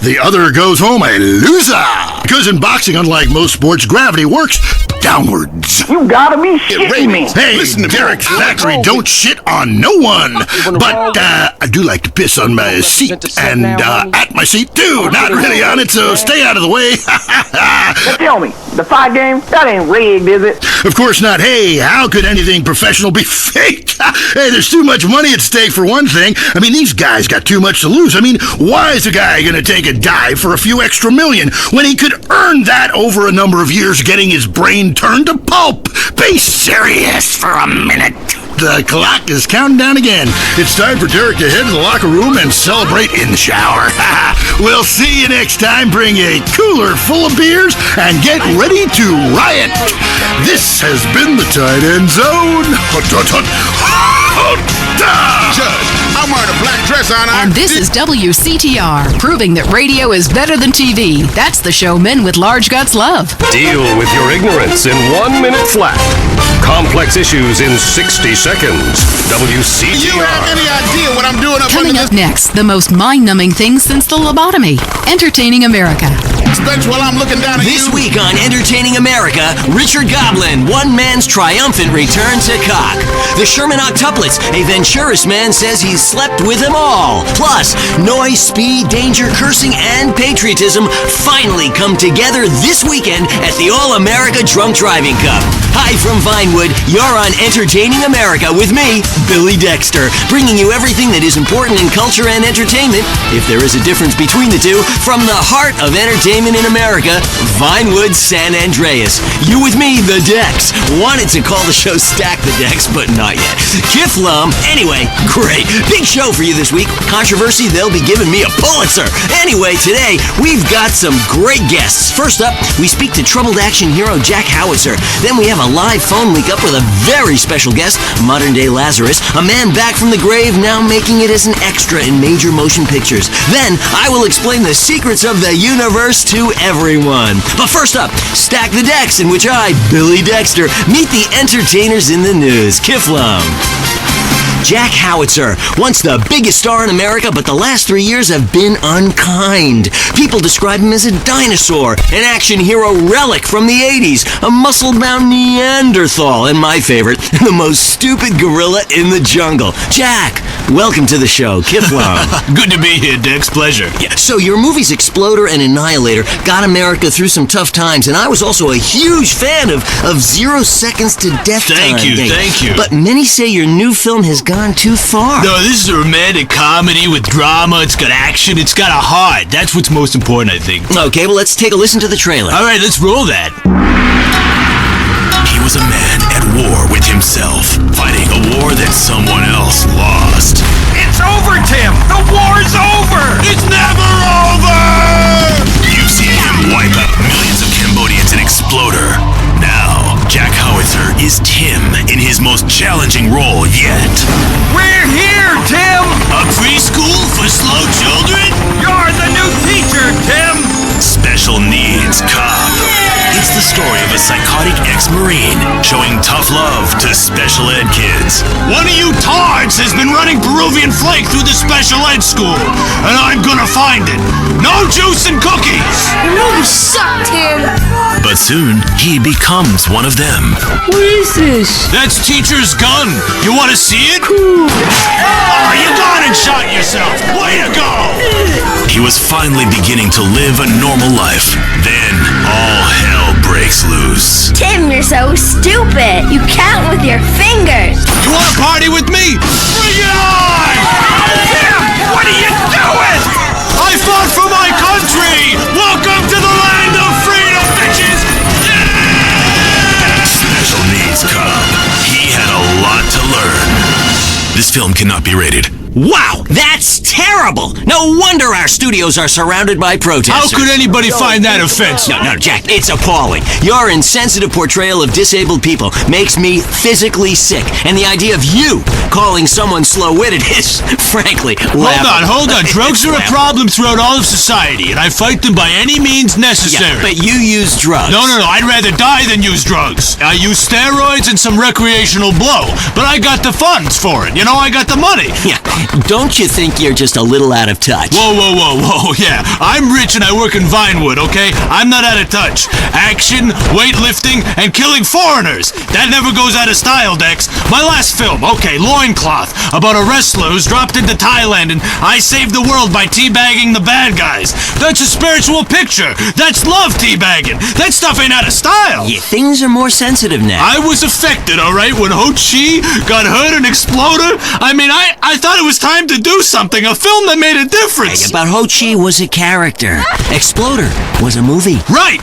the other goes home a loser. Because in boxing, unlike most sports, gravity works downwards. You gotta be shitting me. Hey, Derek Thackeray, don't shit on no one. But I do like to piss on my seat. And at my seat, too. Not really on it, so stay out of the way. Now tell me, the fight game, that ain't rigged, is it? Of course not. Hey, how could anything professional be fake? Hey, there's too much money at stake for one thing. I mean, these guys got too much to lose. I mean, why is a guy gonna take a dive for a few extra million when he could earn that over a number of years getting his brain turned to pulp? Be serious for a minute. The clock is counting down again. It's time for Derek to head to the locker room and celebrate in the shower. We'll see you next time. Bring a cooler full of beers and get ready to riot. This has been the Tight End Zone. Judge, I'm wearing a black dress on. And this is WCTR, proving that radio is better than TV. That's the show men with large guts love. Deal with your ignorance in 1 minute flat. Complex issues in 60 seconds. WCTR. You have any idea what I'm doing up Coming up next, the most mind-numbing thing since the lobotomy. Entertaining America. Bench while I'm looking down at This you. week on Entertaining America, Richard Goblin, one man's triumphant return to cock. The Sherman Octuplets, a Venturis man says he's slept with them all. Plus, noise, speed, danger, cursing, and patriotism finally come together this weekend at the All-America Drunk Driving Cup. Hi from Vinewood, you're on Entertaining America with me, Billy Dexter, bringing you everything that is important in culture and entertainment, if there is a difference between the two, from the heart of entertainment in America, Vinewood, San Andreas. You with me, the Dex. Wanted to call the show Stack the Dex, but not yet. Kiflum. Anyway, great. Big show for you this week. Controversy, they'll be giving me a Pulitzer. Anyway, today, we've got some great guests. First up, we speak to troubled action hero Jack Howitzer. Then we have a live phone link up with a very special guest, modern-day Lazarus, a man back from the grave, now making it as an extra in major motion pictures. Then, I will explain the secrets of the universe to everyone. But first up, Stack the Dex, in which I, Billy Dexter, meet the entertainers in the news. Kiflum. Jack Howitzer, once the biggest star in America, but the last 3 years have been unkind. People describe him as a dinosaur, an action hero relic from the 80s, a muscle-bound Neanderthal, and my favorite, the most stupid gorilla in the jungle. Jack, welcome to the show. Kiflum. Good to be here, Dex. Pleasure. Yeah, so your movies Exploder and Annihilator got America through some tough times, and I was also a huge fan of 0 Seconds to Death Time. Thank you. But many say your new film has gone too far. No, this is a romantic comedy with drama. It's got action. It's got a heart. That's what's most important, I think. Okay, well, let's take a listen to the trailer. All right, let's roll that. He was a man at war with himself, fighting a war that someone else lost. It's over, Tim! The war's over! It's never over! You've seen him wipe out millions of Cambodians in Exploder. Now, Jack Howitzer is Tim in his most challenging role yet. We're here, Tim! A preschool for slow children? You're the new teacher, Tim! Special needs cop. It's the story of a psychotic ex-Marine showing tough love to special ed kids. One of you tards has been running Peruvian flake through the special ed school, and I'm gonna find it. No juice and cookies! You suck, Tim! But soon, he becomes one of them. What is this? That's teacher's gun. You want to see it? Cool. Oh, you gone and shot yourself. Way to go! He was finally beginning to live a normal life. Then, all hell breaks loose. Tim, you're so stupid. You count with your fingers. You want to party with me? Bring it on! Tim, what are you doing? I fought for my country! Welcome to the land of freedom, bitches! Yeah! Special needs cop. He had a lot to learn. This film cannot be rated. Wow, that's terrible! No wonder our studios are surrounded by protesters. How could anybody find that offensive? No, Jack, it's appalling. Your insensitive portrayal of disabled people makes me physically sick. And the idea of you calling someone slow-witted is, frankly, laughable. Hold on. Drugs are a problem throughout all of society, and I fight them by any means necessary. Yeah, but you use drugs. No, I'd rather die than use drugs. I use steroids and some recreational blow, but I got the funds for it. You know, I got the money. Yeah, don't you think you're just a little out of touch? Whoa, yeah. I'm rich and I work in Vinewood, okay? I'm not out of touch. Action, weightlifting, and killing foreigners. That never goes out of style, Dex. My last film, okay, Loincloth, about a wrestler who's dropped into Thailand and I saved the world by teabagging the bad guys. That's a spiritual picture. That's love teabagging. That stuff ain't out of style. Yeah, things are more sensitive now. I was affected, all right, when Ho Chi got hurt and exploded. I mean, I thought it was time to do something, a film that made a difference. Hey, but Ho Chi was a character. Exploder was a movie. Right,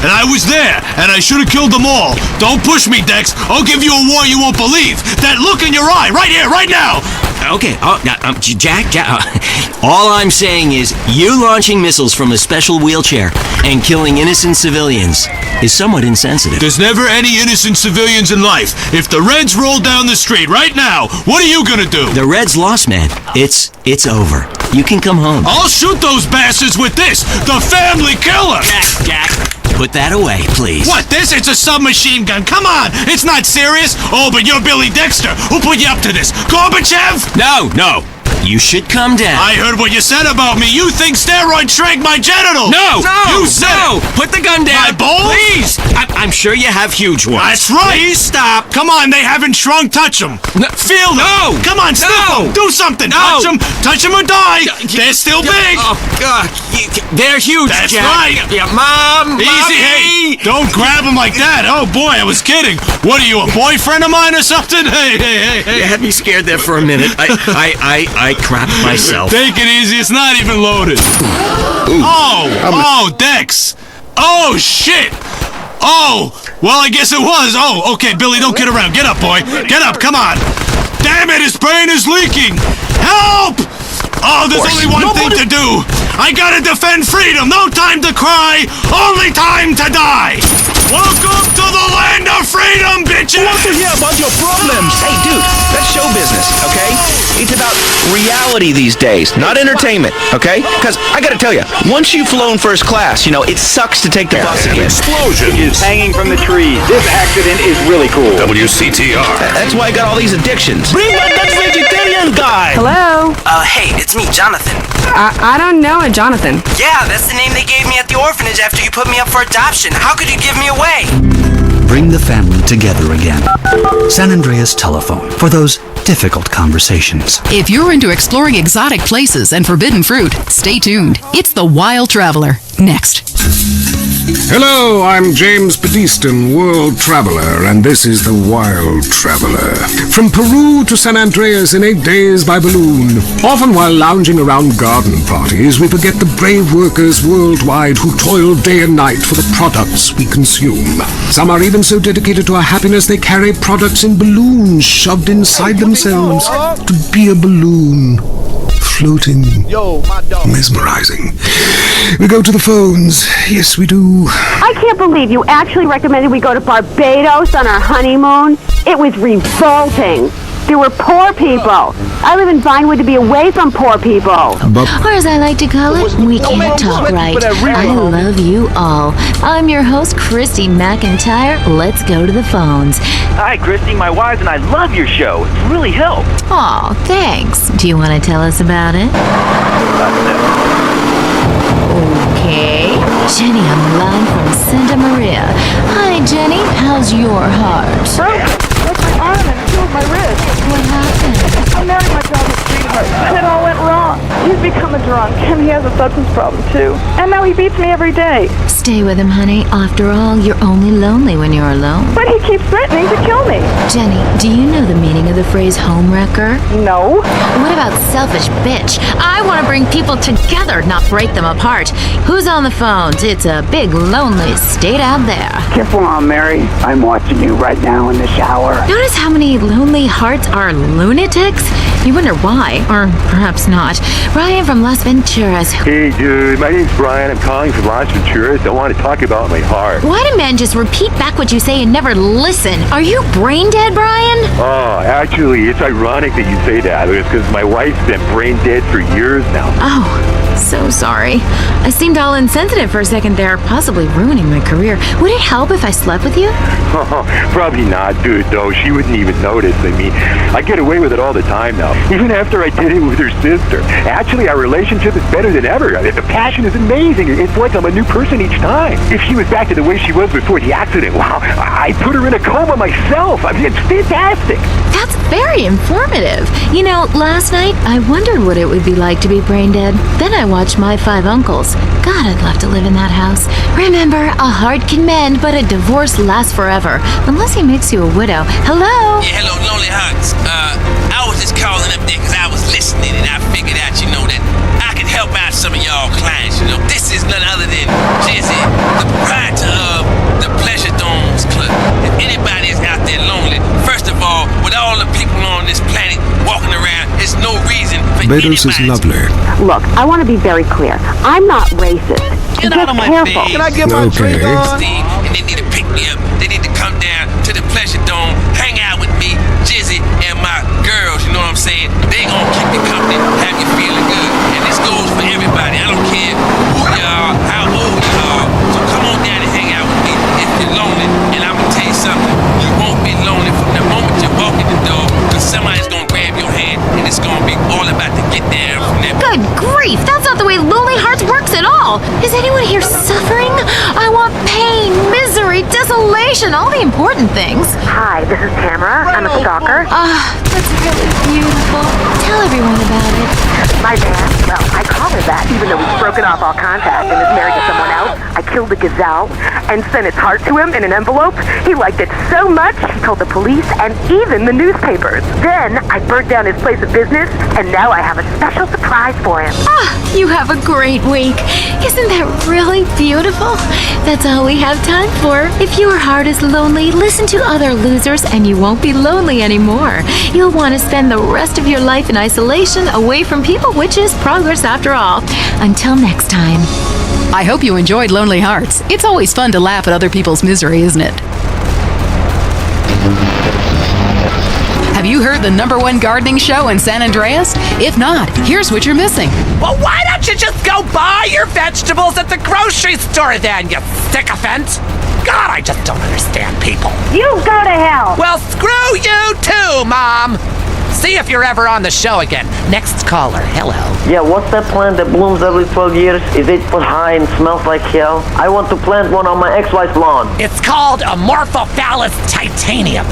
and I was there, and I should have killed them all. Don't push me, Dex. I'll give you a war you won't believe. That look in your eye, right here, right now. Okay, Jack, all I'm saying is you launching missiles from a special wheelchair and killing innocent civilians is somewhat insensitive. There's never any innocent civilians in life. If the Reds roll down the street right now, what are you gonna do? The Reds lost, man. It's over. You can come home. I'll shoot those bastards with this, the family killer! Jack, put that away, please. What, this? It's a submachine gun. Come on, it's not serious. Oh, but you're Billy Dexter. Who put you up to this? Gorbachev? No. You should come down. I heard what you said about me. You think steroids shrank my genitals. No! You said No! it. Put the gun down. My balls? Please! I'm sure you have huge ones. That's right. Please stop. Come on, they haven't shrunk. Touch them. No. Feel them. No. Come on, sniff No. them. Do something. No. Touch them. Touch them or die. They're still big. Oh, God. They're huge, That's Jack. right. Yeah, Mom. Easy, Mommy. hey. Don't grab them like that. Oh, boy, I was kidding. What are you, a boyfriend of mine or something? Hey. You had me scared there for a minute. I crapped myself. Take it easy. It's not even loaded. Oh, Dex. Oh, shit. Oh, well, I guess it was. Oh, okay, Billy, don't kid around. Get up, boy. Get up, come on. Damn it, his brain is leaking. Help! Oh, there's only one thing to do. I gotta defend freedom. No time to cry. Only time to die. Welcome to the land of freedom, bitches! Who wants to hear about your problems? Hey, dude, that's show business, okay? It's about reality these days, not entertainment, okay? Because I gotta tell you, once you've flown first class, it sucks to take the bus again. Explosions. Is hanging from the trees. This accident is really cool. WCTR. That's why I got all these addictions. Bring back that vegetarian guy! Hello? Hey, it's me, Jonathan. I don't know a Jonathan. Yeah, that's the name they gave me at the orphanage after you put me up for adoption. How could you give me away? Bring the family together again. San Andreas Telephone for those difficult conversations. If you're into exploring exotic places and forbidden fruit, stay tuned. It's The Wild Traveler. Next. Hello, I'm James Badiston, World Traveler, and this is The Wild Traveler. From Peru to San Andreas in 8 days by balloon. Often while lounging around garden parties, we forget the brave workers worldwide who toil day and night for the products we consume. Some are even so dedicated to our happiness they carry products in balloons shoved inside themselves to be a balloon. Floating. Mesmerizing. We go to the phones. Yes, we do. I can't believe you actually recommended we go to Barbados on our honeymoon. It was revolting. There were poor people. I live in Vinewood to be away from poor people. Or as I like to call it, we can't talk right. I love you all. I'm your host, Christy McIntyre. Let's go to the phones. Hi, Christy. My wife and I love your show. It's really helped. Aw, thanks. Do you want to tell us about it? Okay. Jenny on the line from Santa Maria. Hi, Jenny. How's your heart? Broke my arm and killed my wrist. What happened? I married my daughter's sweetheart, and it all went wrong. He's become a drunk, and he has a substance problem, too. And now he beats me every day. Stay with him, honey. After all, you're only lonely when you're alone. But he keeps threatening to kill me. Jenny, do you know the meaning of the phrase homewrecker? No. What about selfish bitch? I want to bring people together, not break them apart. Who's on the phones? It's a big, lonely state out there. Careful, Aunt Mary. I'm watching you right now in the shower. Notice how many lonely hearts are lunatics? You wonder why, or perhaps not. Brian from Las Venturas. Hey, dude, my name's Brian. I'm calling from Las Venturas. I want to talk about my heart. Why do men just repeat back what you say and never listen? Are you brain dead, Brian? Oh, actually, it's ironic that you say that. It's because my wife's been brain dead for years now. Oh, So sorry. I seemed all insensitive for a second there, possibly ruining my career. Would it help if I slept with you? Probably not, dude, though. She wouldn't even notice. I mean, I get away with it all the time now, even after I did it with her sister. Actually, our relationship is better than ever. I mean, the passion is amazing. It's like I'm a new person each time. If she was back to the way she was before the accident, wow, I put her in a coma myself. I mean, it's fantastic. That's very informative. You know, last night I wondered what it would be like to be brain dead. Then I watched My Five Uncles. God, I'd love to live in that house. Remember, a heart can mend, but a divorce lasts forever. Unless he makes you a widow. Hello? Yeah, hello, Lonely Hearts. I was just calling up there because I was listening and I figured out, that I could help out some of y'all clients, This is none other than Jizzy, the proprietor of the Pleasure Domes Club. If anybody is out there lonely, first of all, with all the people on this planet walking around, there's no reason for Barbados is lovely. Look, I want to be very clear. I'm not racist. Get Just out of my careful. face. Can I get my drink on? Steve, and they need to pick me up. They need to come down to the Pleasure Dome, hang out with me, Jizzy, and my girls, you know what I'm saying? They gonna keep you company, have you feeling good. And this goes for everybody. I don't care who you are, how old you are. So come on down and hang out with me if you're lonely. And I'm gonna tell you something. You won't be lonely from the moment you walk in the door, because somebody's gonna grab your hand, and it's gonna be all about to get down from there. Good grief, that's not the way Lonely Hearts works at all. Is anyone here suffering? I want pain, misery, desolation, all the important things. Hi, this is Tamara. I'm a stalker. That's really beautiful. Tell everyone about it. My man, well, I call her that, even though he's broken off all contact and is married to someone else. I killed the gazelle and sent its heart to him in an envelope. He liked it so much, he told the police and even the newspapers. Then I burnt down his place of business, and now I have a special surprise for him. You have a great week. Isn't that really beautiful? That's all we have time for. If your heart is lonely, listen to other losers and you won't be lonely anymore. You'll want to spend the rest of your life in isolation, away from people, which is progress after all. Until next time. I hope you enjoyed Lonely Hearts. It's always fun to laugh at other people's misery, isn't it? Have you heard the #1 gardening show in San Andreas? If not, here's what you're missing. Well, why don't you just go buy your vegetables at the grocery store then, you sycophant? God, I just don't understand people. You go to hell. Well, screw you too, Mom. See if you're ever on the show again. Next caller, hello. Yeah, what's that plant that blooms every 12 years? Is 8 foot high and smells like hell? I want to plant one on my ex-wife's lawn. It's called Amorphophallus titanium.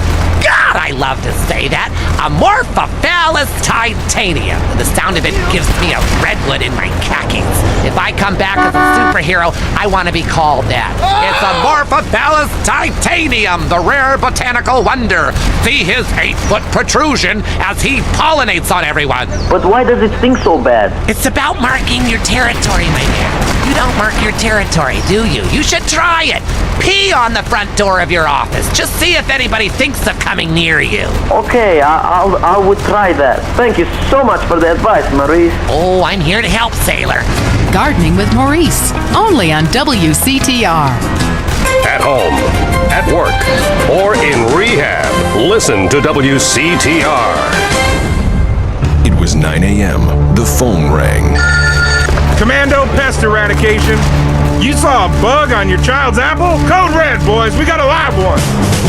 God, I love to say that. Amorphophallus titanium. The sound of it gives me a redwood in my khakis. If I come back as a superhero, I want to be called that. It's Amorphophallus titanium, the rare botanical wonder. See his 8-foot protrusion as he pollinates on everyone. But why does it stink so bad? It's about marking your territory, my man. You don't mark your territory, do you? You should try it. Pee on the front door of your office. Just see if anybody thinks of coming near you. Okay, I would try that. Thank you so much for the advice, Maurice. Oh, I'm here to help, sailor. Gardening with Maurice, only on WCTR. At home, at work, or in rehab, listen to WCTR. It was 9 a.m. The phone rang. Commando Pest Eradication. You saw a bug on your child's apple? Code red, boys. We got a live one.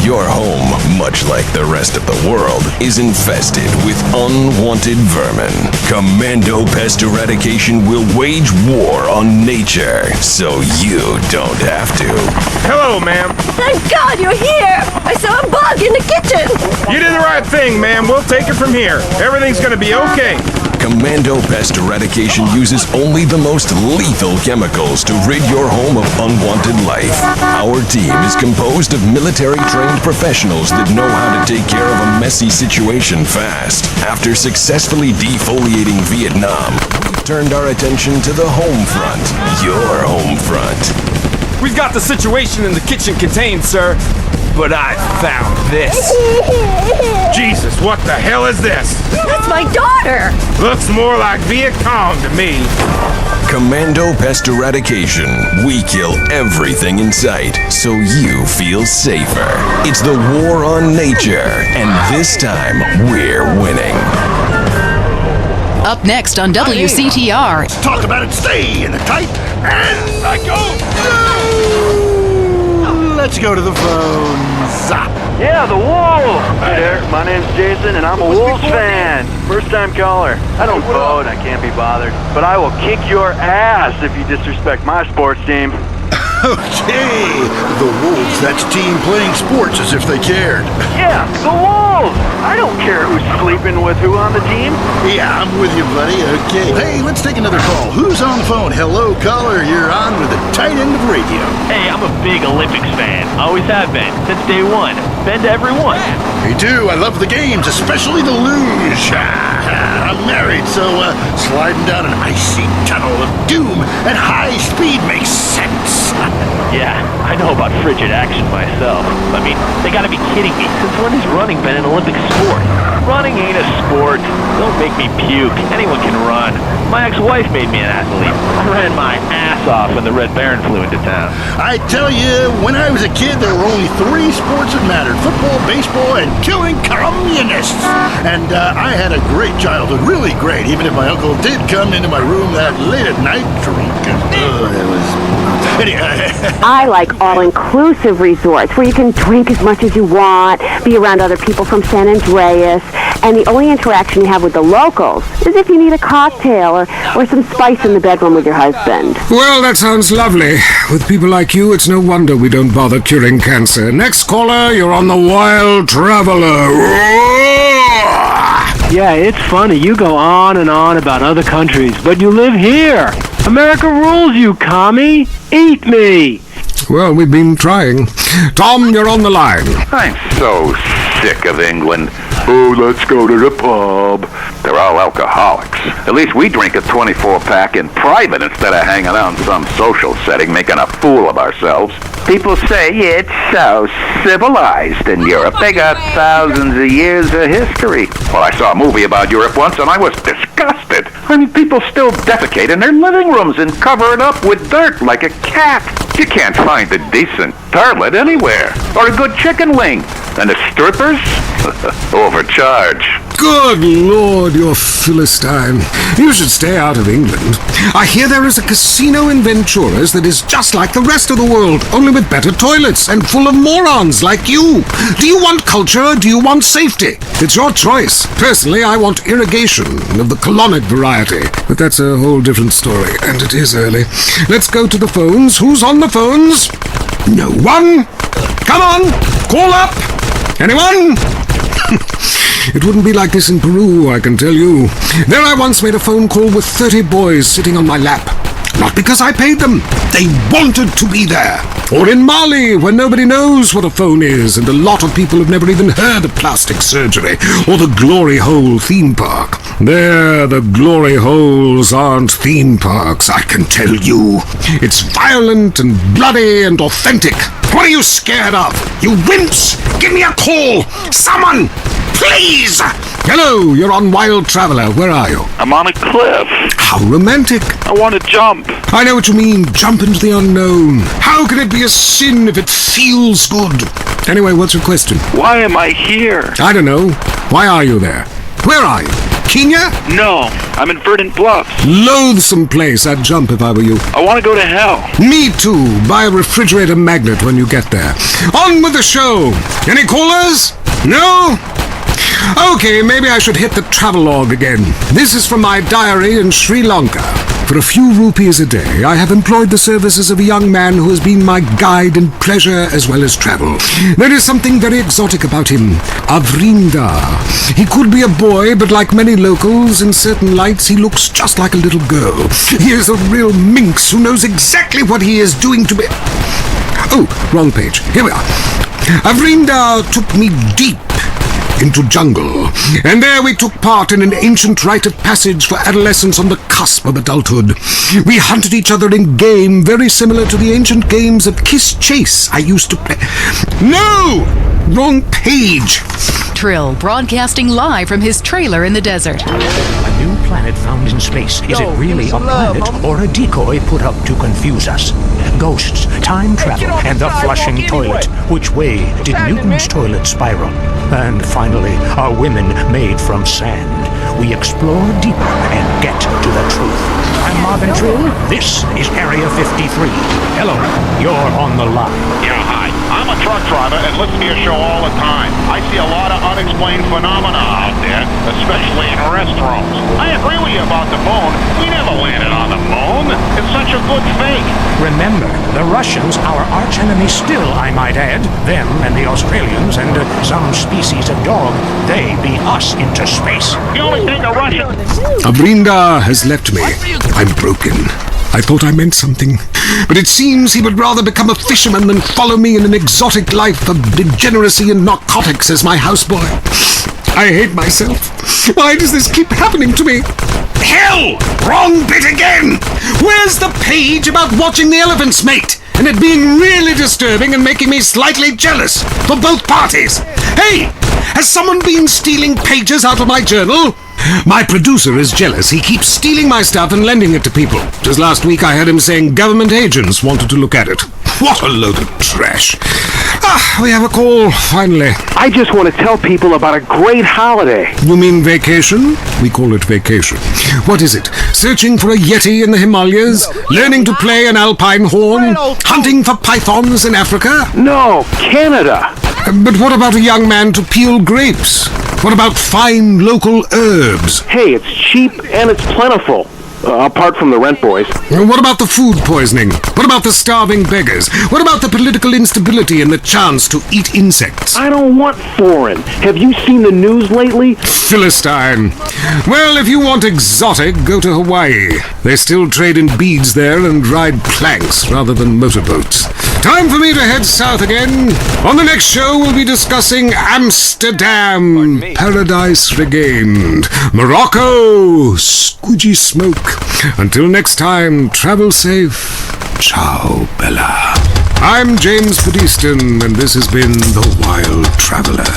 Your home, much like the rest of the world, is infested with unwanted vermin. Commando Pest Eradication will wage war on nature, so you don't have to. Hello, ma'am. Thank God you're here. I saw a bug in the kitchen. You did the right thing, ma'am. We'll take it from here. Everything's gonna be okay. Commando Pest Eradication uses only the most lethal chemicals to rid your home of unwanted life. Our team is composed of military-trained professionals that know how to take care of a messy situation fast. After successfully defoliating Vietnam, we've turned our attention to the home front, your home front. We've got the situation in the kitchen contained, sir. But I found this. Jesus, what the hell is this? That's my daughter. Looks more like Viet Cong to me. Commando Pest Eradication. We kill everything in sight, so you feel safer. It's the war on nature, and this time we're winning. Up next on WCTR. Let's talk about it. Stay in the tight and I go. Let's go to the phones. Yeah, the Wolves. Hi there, my name's Jason, and I'm a Wolves fan. First time caller. I don't vote, I can't be bothered. But I will kick your ass if you disrespect my sports team. Okay, the Wolves, that's team playing sports as if they cared. Yeah, the Wolves! I don't care who's sleeping with who on the team. Yeah, I'm with you, buddy. Okay. Hey, let's take another call. Who's on the phone? Hello, caller. You're on with the tight end of radio. Hey, I'm a big Olympics fan. Always have been, since day one. Been to every one. Me too. I love the games, especially the luge. I'm married, so sliding down an icy tunnel of doom at high speed makes sense. Yeah, I know about frigid action myself. I mean, they gotta be kidding me. Since when has running been an Olympic sport? Running ain't a sport. Don't make me puke. Anyone can run. My ex-wife made me an athlete. I ran my ass off when the Red Baron flew into town. I tell you, when I was a kid, there were only 3 sports that mattered. Football, baseball, and killing communists. And I had a great childhood, really great, even if my uncle did come into my room that late at night drunk. It was... Anyway. I like all-inclusive resorts where you can drink as much as you want, be around other people from San Andreas, and the only interaction you have with the locals is if you need a cocktail or some spice in the bedroom with your husband. Well, that sounds lovely. With people like you, it's no wonder we don't bother curing cancer. Next caller, you're on the Wild Traveler. Yeah, it's funny. You go on and on about other countries, but you live here. America rules, you commie. Eat me. Well, we've been trying. Tom, you're on the line. I'm so sick of England. Oh, let's go to the pub. They're all alcoholics. At least we drink a 24-pack in private instead of hanging out in some social setting making a fool of ourselves. People say it's so civilized in Europe. They got thousands of years of history. Well, I saw a movie about Europe once and I was disgusted. I mean, people still defecate in their living rooms and cover it up with dirt like a cat. You can't find a decent toilet anywhere. Or a good chicken wing. And the strippers? Overcharge. Good Lord, you're Philistine. You should stay out of England. I hear there is a casino in Ventura's that is just like the rest of the world, only with better toilets and full of morons like you. Do you want culture or do you want safety? It's your choice. Personally, I want irrigation of the colonic variety. But that's a whole different story, and it is early. Let's go to the phones. Who's on the phones? No one? Come on, call up. Anyone? It wouldn't be like this in Peru, I can tell you. There I once made a phone call with 30 boys sitting on my lap. Not because I paid them. They wanted to be there. Or in Mali, where nobody knows what a phone is, and a lot of people have never even heard of plastic surgery, or the Glory Hole theme park. There, the Glory Holes aren't theme parks, I can tell you. It's violent and bloody and authentic. What are you scared of? You wimps! Give me a call! Someone! Please! Hello, you're on Wild Traveler. Where are you? I'm on a cliff. How romantic. I want to jump. I know what you mean. Jump into the unknown. How can it be a sin if it feels good? Anyway, what's your question? Why am I here? I don't know. Why are you there? Where are you? Kenya? No, I'm in Verdant Bluffs. Loathsome place. I'd jump if I were you. I want to go to hell. Me too. Buy a refrigerator magnet when you get there. On with the show. Any callers? No? Okay, maybe I should hit the travelogue again. This is from my diary in Sri Lanka. For a few rupees a day, I have employed the services of a young man who has been my guide in pleasure as well as travel. There is something very exotic about him. Avrinda. He could be a boy, but like many locals, in certain lights, he looks just like a little girl. He is a real minx who knows exactly what he is doing to me. Oh, wrong page. Here we are. Avrinda took me deep into jungle, and there we took part in an ancient rite of passage for adolescents on the cusp of adulthood. We hunted each other in game very similar to the ancient games of Kiss Chase I used to play. No! Wrong page! Trill broadcasting live from his trailer in the desert. A new planet found in space. Is it really a planet or a decoy put up to confuse us? Ghosts, time travel, and the flushing toilet. Which way did Newton's toilet spiral? And finally, are women made from sand? we explore deeper and get to the truth. I'm Marvin Trill. This is Area 53. Hello, you're on the line. Yeah, hi. I'm a truck driver and listen to your show all the time. I see a lot of unexplained phenomena out there, especially in restrooms. I agree with you about the moon. We never landed on the moon. It's such a good fake. Remember, the Russians, our arch enemy still, I might add, them and the Australians and some species of dog, they beat us into space. The only thing the Russians... Abrinda has left me. I'm broken. I thought I meant something, but it seems he would rather become a fisherman than follow me in an exotic life of degeneracy and narcotics as my houseboy. I hate myself. Why does this keep happening to me? Hell! Wrong bit again! Where's the page about watching the elephants mate? And it being really disturbing and making me slightly jealous for both parties. Hey! Has someone been stealing pages out of my journal? My producer is jealous. He keeps stealing my stuff and lending it to people. Just last week I heard him saying government agents wanted to look at it. What a load of trash. We have a call, finally. I just want to tell people about a great holiday. You mean vacation? We call it vacation. What is it? Searching for a yeti in the Himalayas? Learning to play an alpine horn? Hunting for pythons in Africa? No, Canada. But what about a young man to peel grapes? What about fine local herbs? Hey, it's cheap and it's plentiful. Apart from the rent boys. What about the food poisoning? What about the starving beggars? What about the political instability and the chance to eat insects? I don't want foreign. Have you seen the news lately? Philistine. Well, if you want exotic, go to Hawaii. They still trade in beads there and ride planks rather than motorboats. Time for me to head south again. On the next show, we'll be discussing Amsterdam, Paradise Regained, Morocco, squidgy smoke. Until next time, travel safe. Ciao, Bella. I'm James Pedestin, and this has been The Wild Traveler.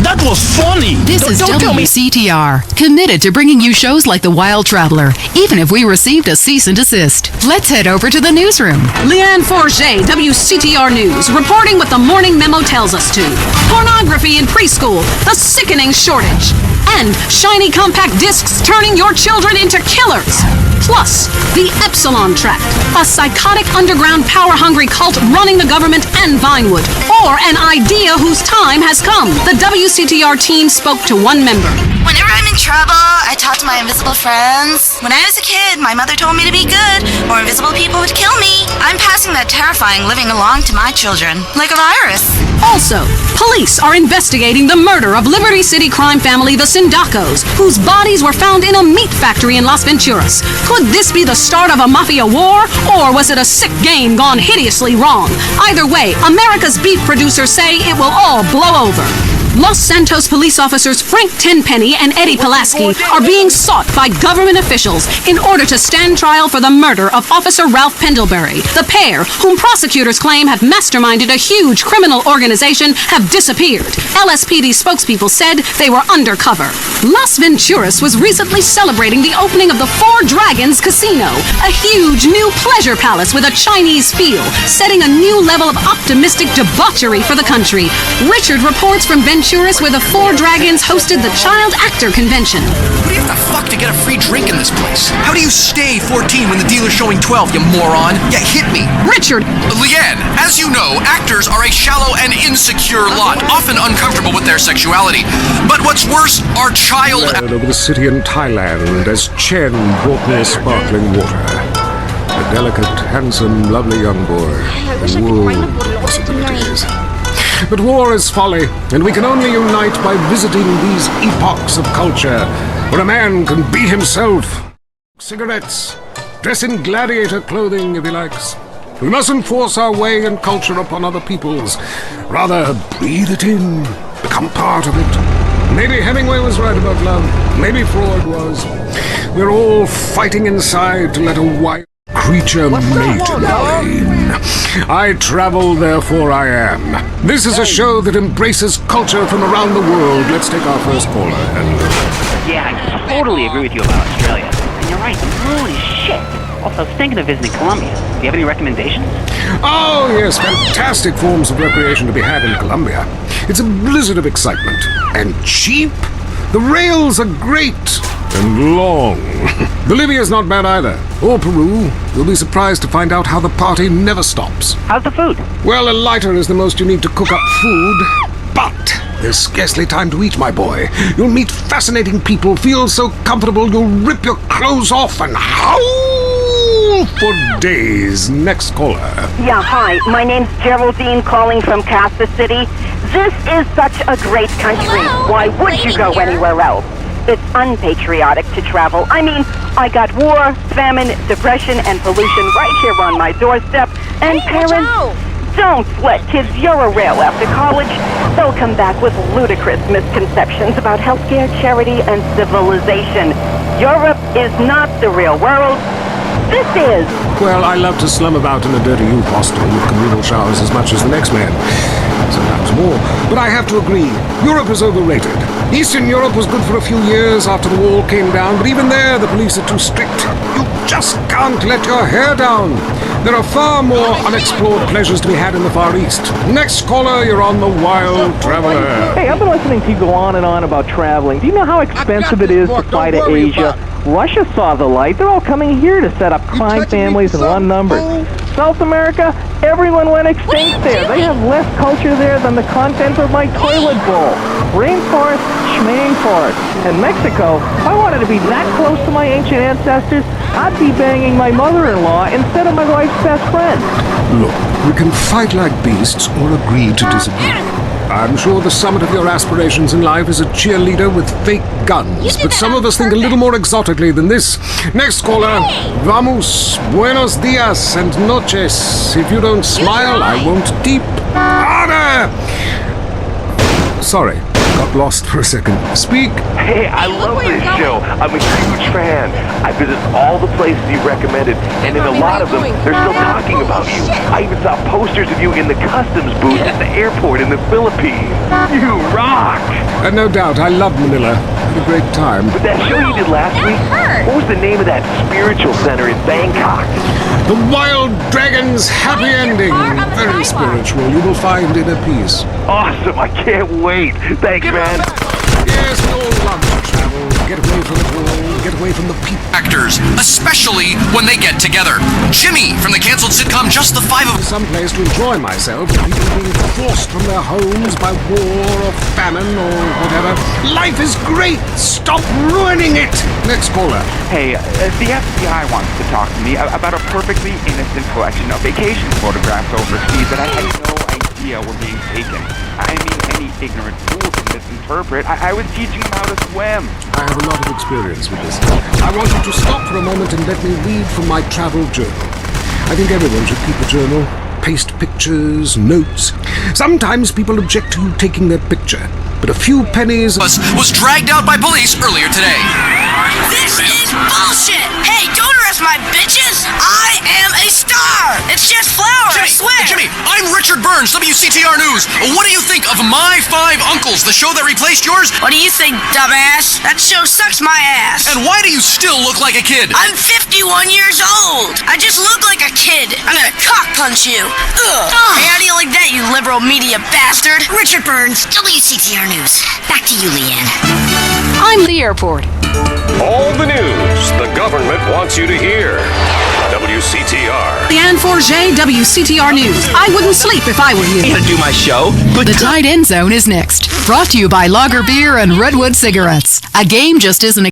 That was funny! This is WCTR, committed to bringing you shows like The Wild Traveler, even if we received a cease and desist. Let's head over to the newsroom. Leanne Forget, WCTR News, reporting what the morning memo tells us to. Pornography in preschool, the sickening shortage. And shiny compact discs turning your children into killers. Plus, the Epsilon Tract, a psychotic underground power-hungry cult running the government and Vinewood. Or an idea whose time has come. The WCTR team spoke to one member. Whenever I'm in trouble, I talk to my invisible friends. When I was a kid, my mother told me to be good, or invisible people would kill me. I'm passing that terrifying living along to my children, like a virus. Also, police are investigating the murder of Liberty City crime family the Sindacos, whose bodies were found in a meat factory in Las Venturas. Could this be the start of a mafia war, or was it a sick game gone hideously wrong? Either way, America's beef producers say it will all blow over. Los Santos police officers Frank Tenpenny and Eddie Pulaski are being sought by government officials in order to stand trial for the murder of Officer Ralph Pendlebury. The pair, whom prosecutors claim have masterminded a huge criminal organization, have disappeared. LSPD spokespeople said they were undercover. Las Venturas was recently celebrating the opening of the Four Dragons Casino, a huge new pleasure palace with a Chinese feel, setting a new level of optimistic debauchery for the country. Richard reports from Venturas, where the Four Dragons hosted the Child Actor Convention. What do you have to fuck to get a free drink in this place? How do you stay 14 when the dealer's showing 12, you moron? Yeah, hit me. Richard! Leanne, as you know, actors are a shallow and insecure lot, often uncomfortable with their sexuality. But what's worse, our child... Over the city in Thailand as Chen brought me sparkling water. A delicate, handsome, lovely young boy. Possibilities. But war is folly, and we can only unite by visiting these epochs of culture, where a man can be himself. Cigarettes, dress in gladiator clothing if he likes. We mustn't force our way and culture upon other people's. Rather, breathe it in, become part of it. Maybe Hemingway was right about love. Maybe Freud was. We're all fighting inside to let a wild creature mate in vain. I travel, therefore I am. This is a show that embraces culture from around the world. Let's take our first caller. Yeah, I totally agree with you about Australia. And you're right, the moon is shit. Also, I was thinking of visiting Colombia. Do you have any recommendations? Oh, yes, fantastic forms of recreation to be had in Colombia. It's a blizzard of excitement. And cheap. The rails are great. and long. Bolivia's not bad either. Or Peru. You'll be surprised to find out how the party never stops. How's the food? Well, a lighter is the most you need to cook up food. But there's scarcely time to eat, my boy. You'll meet fascinating people, feel so comfortable you'll rip your clothes off and howl for days. Next caller. Yeah, hi. My name's Geraldine, calling from Kansas City. This is such a great country. Why would you go anywhere else? It's unpatriotic to travel. I mean, I got war, famine, depression, and pollution right here on my doorstep. And parents, don't let kids Euro-rail after college. They'll come back with ludicrous misconceptions about healthcare, charity, and civilization. Europe is not the real world. This is. Well, I love to slum about in a dirty youth hostel with communal showers as much as the next man. Sometimes more. But I have to agree, Europe is overrated. Eastern Europe was good for a few years after the wall came down, but even there the police are too strict. You just can't let your hair down. There are far more unexplored pleasures to be had in the Far East. Next caller, you're on the Wild Traveler. Hey, I've been listening to you go on and on about traveling. Do you know how expensive it is to fly to Asia? Russia saw the light. They're all coming here to set up crime families and run numbers. South America, everyone went extinct there. They have less culture there than the contents of my toilet bowl. Rainforest, schmaying forest. And Mexico, if I wanted to be that close to my ancient ancestors, I'd be banging my mother-in-law instead of my wife's best friend. Look, we can fight like beasts or agree to disagree. I'm sure the summit of your aspirations in life is a cheerleader with fake guns, but some of us think a little more exotically than this. Next caller, vamos, buenos dias and noches. If you don't smile, I won't deep. Harder! Sorry, got lost for a second. Speak. Hey, I love this show. I'm a huge fan. I visit all the places you recommended, and in a lot of them, they're still talking about you. I even saw posters of you in the customs booth at the airport in the Philippines. You rock! No doubt, I love Manila. Had a great time. But that show you did last week, what was the name of that spiritual center in Bangkok? The Wild Dragon's Happy Ending. Very spiritual. You will find inner peace. Awesome! I can't wait. Thanks, man. Yes, we all love to travel. Get away from the world. Get away from the people. Actors, especially when they get together. Jimmy from the canceled sitcom Just the Five of Us. Some place to enjoy myself. People being forced from their homes by war or famine or whatever. Life is great. Stop ruining it. Next caller. Hey, the FBI wants to talk to me about a perfectly innocent collection of vacation photographs overseas that I had no idea were being taken. I mean, any ignorant fool can misinterpret. I was teaching them how to swim. I have a lot of experience with this. I want you to stop for a moment and let me read from my travel journal. I think everyone should keep a journal. Paste pictures, notes. Sometimes people object to you taking their picture, but a few pennies... was dragged out by police earlier today. This is bullshit! Hey, don't arrest my bitches! I am a star! It's just flowers, I swear! Jimmy, I'm Richard Burns, WCTR News. What do you think of My Five Uncles, the show that replaced yours? What do you think, dumbass? That show sucks my ass! And why do you still look like a kid? I'm 51 years old! I just look like a kid! I'm gonna cock punch you! Ugh! Hey, how do you like that, you liberal media bastard? Richard Burns, WCTR News. Back to you, Leanne. I'm the airport. All the news the government wants you to hear. WCTR. Leanne Forget, WCTR News. I wouldn't sleep if I were you. I'm gonna do my show. The Tight End Zone is next. Brought to you by Lager Beer and Redwood Cigarettes. A game just isn't